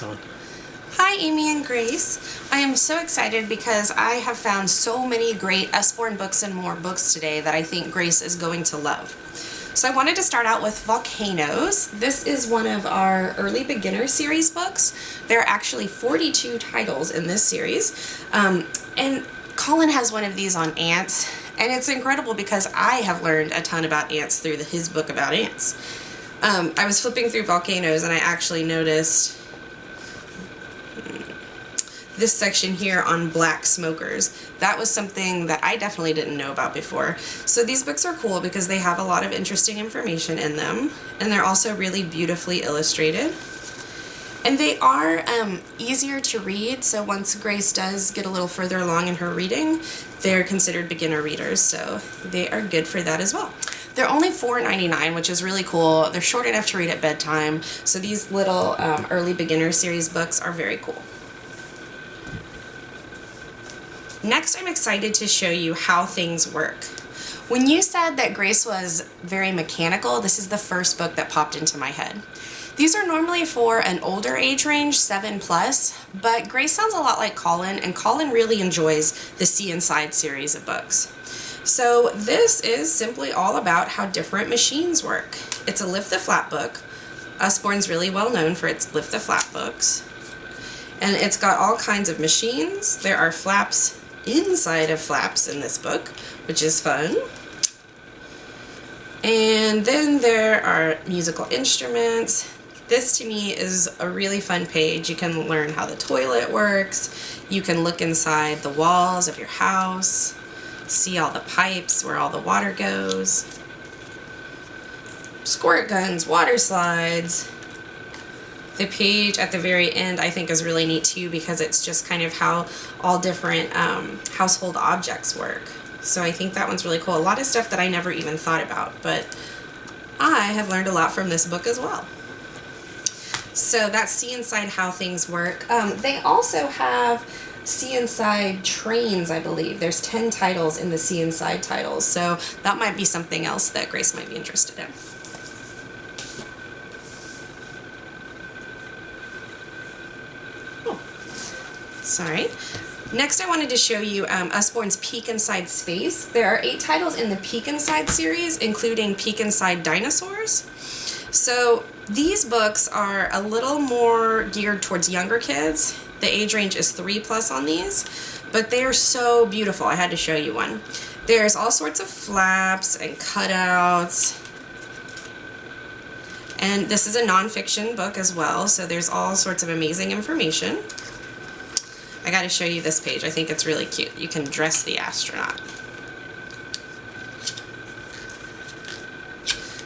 It's on. Hi, Amy and Grace. I am so excited because I have found so many great Usborne Books and More books today that I think Grace is going to love. So I wanted to start out with Volcanoes. This is one of our early beginner series books. There are actually 42 titles in this series. And Colin has one of these on ants, and it's incredible because I have learned a ton about ants through his book about ants. I was flipping through Volcanoes and I actually noticed this section here on black smokers. That was something that I definitely didn't know about before. So these books are cool because they have a lot of interesting information in them, and they're also really beautifully illustrated. And they are easier to read, so once Grace does get a little further along in her reading, they're considered beginner readers, so they are good for that as well. They're only $4.99, which is really cool. They're short enough to read at bedtime, so these little early beginner series books are very cool. Next, I'm excited to show you How Things Work. When you said that Grace was very mechanical, this is the first book that popped into my head. These are normally for an older age range, 7+, but Grace sounds a lot like Colin, and Colin really enjoys the See Inside series of books. So this is simply all about how different machines work. It's a lift the flap book. Usborne's really well known for its lift the flap books. And it's got all kinds of machines. There are flaps inside of flaps in this book, which is fun. And then there are musical instruments. This to me is a really fun page. You can learn how the toilet works. You can look inside the walls of your house, see all the pipes where all the water goes. Squirt guns, water slides. The page at the very end I think is really neat too, because it's just kind of how all different household objects work. So I think that one's really cool. A lot of stuff that I never even thought about, but I have learned a lot from this book as well. So that's See Inside How Things Work. They also have See Inside Trains, I believe. There's 10 titles in the See Inside titles, so that might be something else that Grace might be interested in. Sorry. Next I wanted to show you Usborne's Peek Inside Space. There are 8 titles in the Peek Inside series, including Peek Inside Dinosaurs. So these books are a little more geared towards younger kids. The age range is 3+ on these, but they are so beautiful. I had to show you one. There's all sorts of flaps and cutouts. And this is a nonfiction book as well, so there's all sorts of amazing information. I gotta show you this page. I think it's really cute. You can dress the astronaut.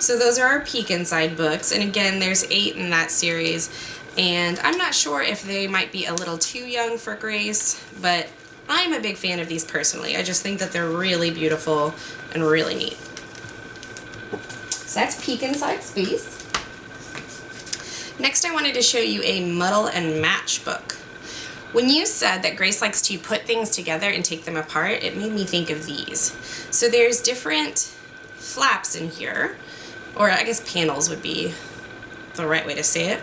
So those are our Peek Inside books, and again, there's 8 in that series, and I'm not sure if they might be a little too young for Grace, but I'm a big fan of these personally. I just think that they're really beautiful and really neat. So that's Peek Inside Space. Next, I wanted to show you a Muddle and Match book. When you said that Grace likes to put things together and take them apart, it made me think of these. So there's different flaps in here, or I guess panels would be the right way to say it.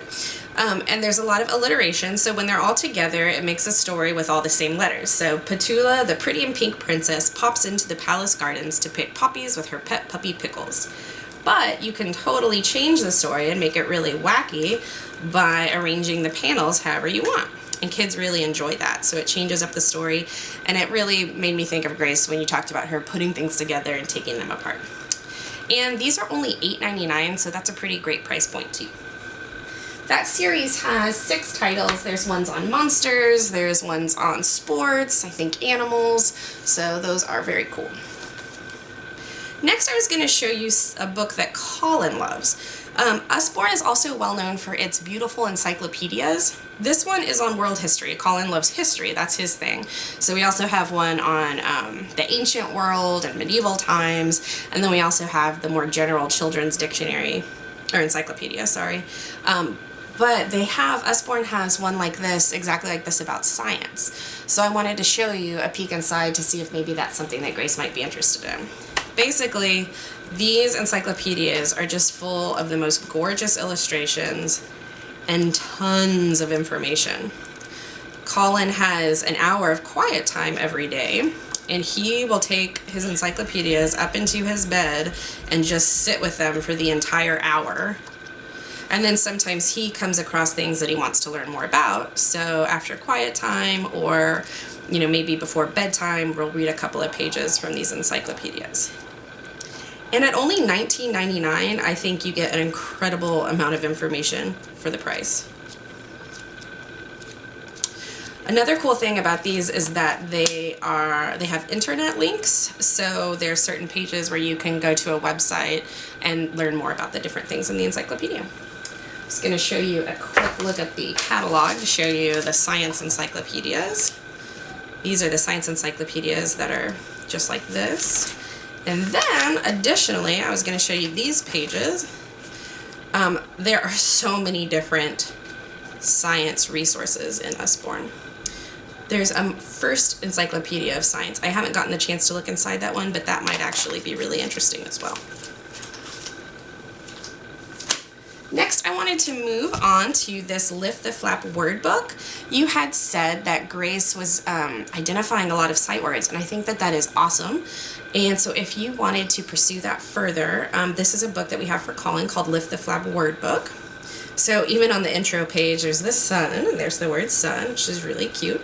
And there's a lot of alliteration, so when they're all together, it makes a story with all the same letters. So Petula, the pretty and pink princess, pops into the palace gardens to pick poppies with her pet puppy Pickles. But you can totally change the story and make it really wacky by arranging the panels however you want. And kids really enjoy that, so it changes up the story, and it really made me think of Grace when you talked about her putting things together and taking them apart. And these are only $8.99, so that's a pretty great price point too. That series has 6 titles. There's ones on monsters, there's ones on sports, I think animals, so those are very cool. Next, I was going to show you a book that Colin loves. Usborne is also well known for its beautiful encyclopedias. This one is on world history. Colin loves history, that's his thing. So we also have one on the ancient world and medieval times, and then we also have the more general children's dictionary, or encyclopedia, sorry. But Usborne has one like this, exactly like this, about science. So I wanted to show you a peek inside to see if maybe that's something that Grace might be interested in. Basically, these encyclopedias are just full of the most gorgeous illustrations and tons of information. Colin has an hour of quiet time every day, and he will take his encyclopedias up into his bed and just sit with them for the entire hour. And then sometimes he comes across things that he wants to learn more about. So after quiet time, or maybe before bedtime, we'll read a couple of pages from these encyclopedias. And at only $19.99, I think you get an incredible amount of information for the price. Another cool thing about these is that they have internet links, so there are certain pages where you can go to a website and learn more about the different things in the encyclopedia. I'm just going to show you a quick look at the catalog to show you the science encyclopedias. These are the science encyclopedias that are just like this. And then, additionally, I was going to show you these pages. There are so many different science resources in Usborne. There's a first encyclopedia of science. I haven't gotten the chance to look inside that one, but that might actually be really interesting as well. Next, I wanted to move on to this Lift the Flap word book. You had said that Grace was identifying a lot of sight words, and I think that that is awesome. And so if you wanted to pursue that further, this is a book that we have for Colin called Lift the Flap word book. So even on the intro page, there's the sun, and there's the word sun, which is really cute.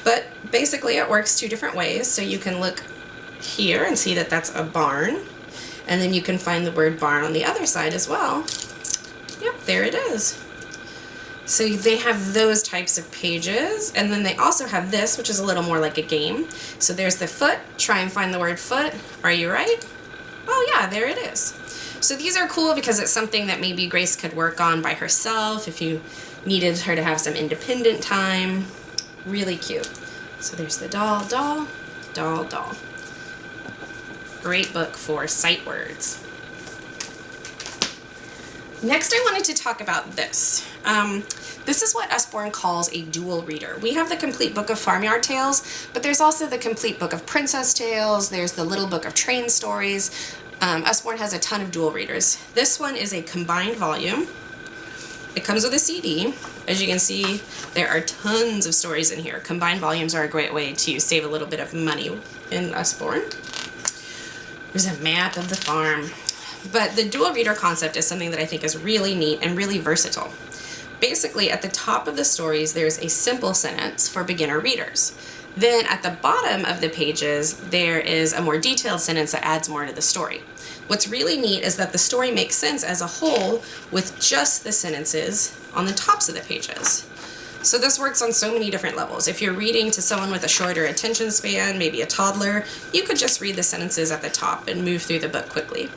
But basically it works two different ways. So you can look here and see that that's a barn, and then you can find the word barn on the other side as well. Yep, there it is. So they have those types of pages, and then they also have this, which is a little more like a game. So there's the foot. Try and find the word foot. Are you right? Oh yeah, there it is. So these are cool because it's something that maybe Grace could work on by herself if you needed her to have some independent time. Really cute. So there's the doll, doll, doll, doll. Great book for sight words. Next, I wanted to talk about this. This is what Usborne calls a dual reader. We have the complete book of Farmyard Tales, but there's also the complete book of Princess Tales. There's the little book of Train Stories. Usborne has a ton of dual readers. This one is a combined volume. It comes with a CD. As you can see, there are tons of stories in here. Combined volumes are a great way to save a little bit of money in Usborne. There's a map of the farm. But the dual reader concept is something that I think is really neat and really versatile. Basically, at the top of the stories, there's a simple sentence for beginner readers. Then at the bottom of the pages, there is a more detailed sentence that adds more to the story. What's really neat is that the story makes sense as a whole with just the sentences on the tops of the pages. So this works on so many different levels. If you're reading to someone with a shorter attention span, maybe a toddler, you could just read the sentences at the top and move through the book quickly.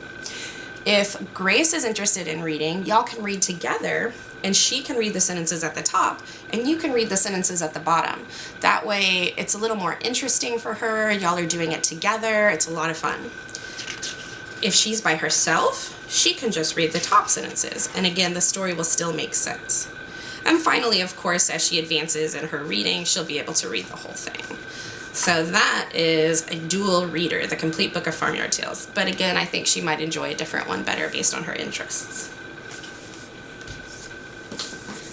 If Grace is interested in reading, y'all can read together, and she can read the sentences at the top, and you can read the sentences at the bottom. That way, it's a little more interesting for her. Y'all are doing it together. It's a lot of fun. If she's by herself, she can just read the top sentences, and again, the story will still make sense. And finally, of course, as she advances in her reading, she'll be able to read the whole thing. So that is a dual reader, the complete book of Farmyard Tales. But again, I think she might enjoy a different one better based on her interests.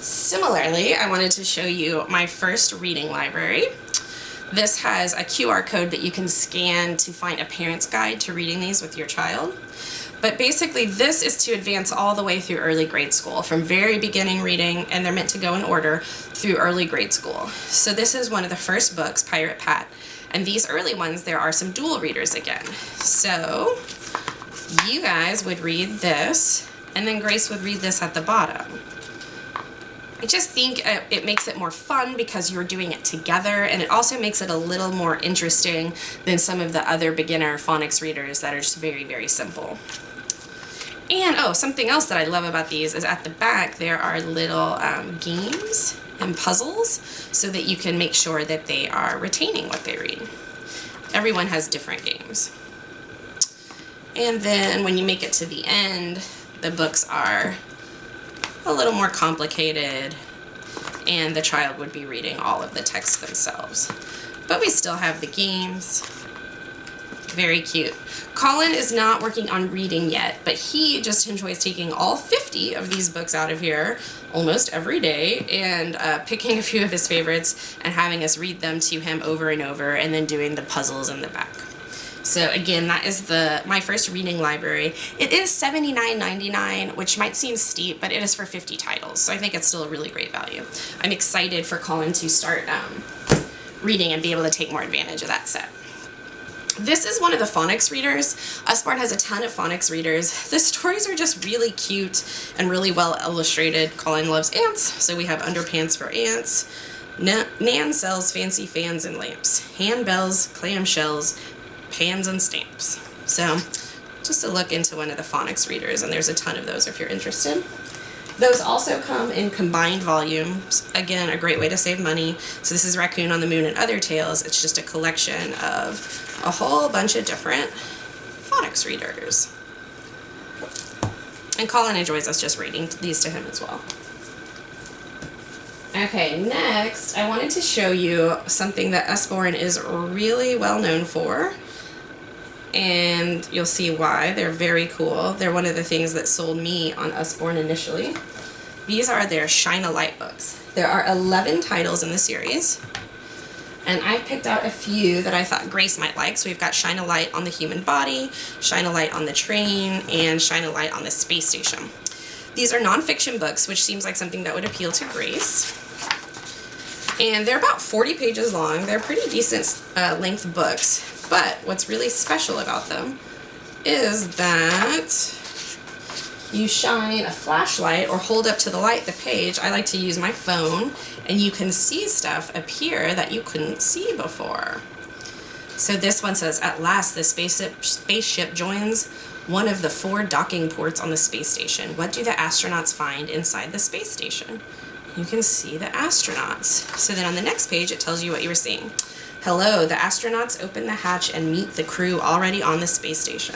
Similarly, I wanted to show you my first reading library. This has a QR code that you can scan to find a parent's guide to reading these with your child. But basically, this is to advance all the way through early grade school, from very beginning reading, and they're meant to go in order, through early grade school. So this is one of the first books, Pirate Pat. And these early ones, there are some dual readers again. So you guys would read this, and then Grace would read this at the bottom. I just think it makes it more fun because you're doing it together, and it also makes it a little more interesting than some of the other beginner phonics readers that are just very, very simple. And oh, something else that I love about these is at the back there are little games and puzzles so that you can make sure that they are retaining what they read. Everyone has different games. And then when you make it to the end, the books are a little more complicated, and the child would be reading all of the text themselves. But we still have the games, Very cute. Colin is not working on reading yet, but he just enjoys taking all 50 of these books out of here almost every day and picking a few of his favorites and having us read them to him over and over, and then doing the puzzles in the back. So again, that is my first reading library. It is $79.99, which might seem steep, but it is for 50 titles, so I think it's still a really great value. I'm excited for Colin to start reading and be able to take more advantage of that set. This is one of the phonics readers. Usborne has a ton of phonics readers. The stories are just really cute and really well illustrated. Colin loves ants, so we have underpants for ants. Nan sells fancy fans and lamps, handbells, clamshells, pans and stamps. So just a look into one of the phonics readers, and there's a ton of those if you're interested. Those also come in combined volumes. Again, a great way to save money. So this is Raccoon on the Moon and Other Tales. It's just a collection of a whole bunch of different phonics readers. And Colin enjoys us just reading these to him as well. Okay, next I wanted to show you something that Usborne is really well known for. And you'll see why. They're very cool. They're one of the things that sold me on Usborne initially. These are their Shine a Light books. There are 11 titles in the series, and I've picked out a few that I thought Grace might like. So we've got Shine a Light on the Human Body, Shine a Light on the Train, and Shine a Light on the Space Station. These are nonfiction books, which seems like something that would appeal to Grace. And they're about 40 pages long. They're pretty decent length books. But what's really special about them is that you shine a flashlight or hold up to the light the page. I like to use my phone, and you can see stuff appear that you couldn't see before. So this one says, at last the spaceship joins one of the 4 docking ports on the space station. What do the astronauts find inside the space station? You can see the astronauts. So then on the next page it tells you what you were seeing. Hello, the astronauts open the hatch and meet the crew already on the space station.